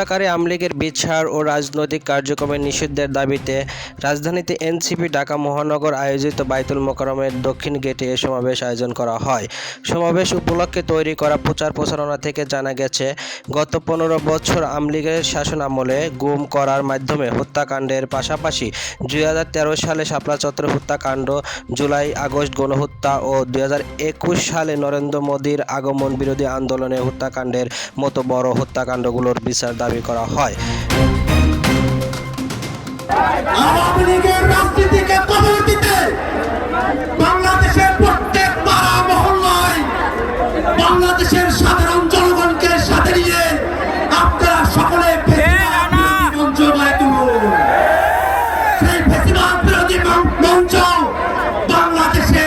হত্যাকারী আওয়ামী লীগের বিচার ও রাজনৈতিক কার্যক্রমের নিষিদ্ধের দাবিতে রাজধানীতে এনসিপি ঢাকা মহানগর আয়োজিত বায়তুল মোকাররমের দক্ষিণ গেটে এ সমাবেশ আয়োজন করা হয়। সমাবেশ উপলক্ষে তৈরি করা প্রচার প্রচারণা থেকে জানা গেছে, গত 15 বছর আওয়ামী লীগের শাসনামলে গুম করার মাধ্যমে হত্যাকাণ্ডের পাশাপাশি 2013 সালে শাপলা চত্বর হত্যাকাণ্ড, জুলাই আগস্ট গণহত্যা ও 2021 সালে নরেন্দ্র মোদীর আগমন বিরোধী আন্দোলনে হত্যাকাণ্ডের মতো বড় হত্যাকাণ্ডগুলোর বিচার দাবি করা হয়। আওয়ামী লীগের রাজনীতিকে কবর দিতে বাংলাদেশের প্রত্যেক পাড়া মহল্লায় বাংলাদেশের সাধারণ জনগণকে সাথে নিয়ে আপনারা সকলে মঞ্চ গড়ে তুলুন। সেই ফেসিবাদ বিরোধী মঞ্চ বাংলাদেশে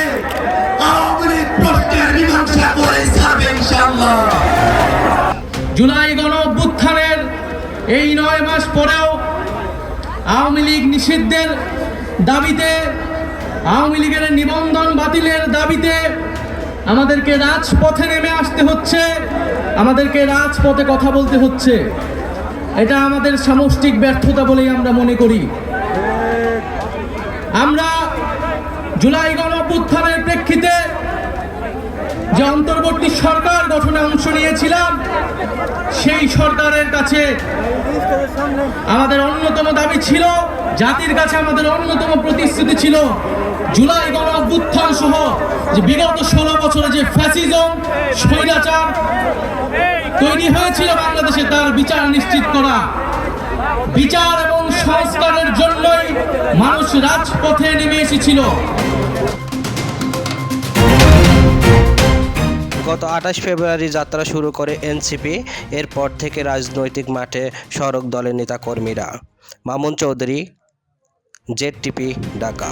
আওয়ামী লীগ প্রশ্নের মীমাংসা করে ছাড়বে ইনশাআল্লাহ। জুলাই গণঅভ্যুত্থানের এই 9 মাস পরেও আওয়ামী লীগ নিষিদ্ধের দাবিতে, আওয়ামী লীগের নিবন্ধন বাতিলের দাবিতে আমাদেরকে রাজপথে নেমে আসতে হচ্ছে, আমাদেরকে রাজপথে কথা বলতে হচ্ছে। এটা আমাদের সামষ্টিক ব্যর্থতা বলেই আমরা মনে করি। আমরা জুলাই গণঅভ্যুত্থানের প্রেক্ষিতে যে অন্তর্বর্তী সরকার গঠনে অংশ নিয়েছিলাম, সেই সরকারের কাছে আমাদের অন্যতম দাবি ছিল, জাতির কাছে আমাদের অন্যতম প্রতিশ্রুতি ছিল, জুলাই গণঅভ্যুত্থান সহ যে বিগত 16 বছরে যে ফ্যাসিজম স্বৈরাচার তৈরি হয়েছিল বাংলাদেশে, তার বিচার নিশ্চিত করা। বিচার এবং সংস্কারের জন্যই মানুষ রাজপথে নেমে এসেছিল। গত 28 ফেব্রুয়ারি যাত্রা শুরু করে এনসিপি। এরপর থেকে রাজনৈতিক মাঠে সড়ক দলের নেতাকর্মীরা। Mamun Chowdhury, Z TV, Dhaka.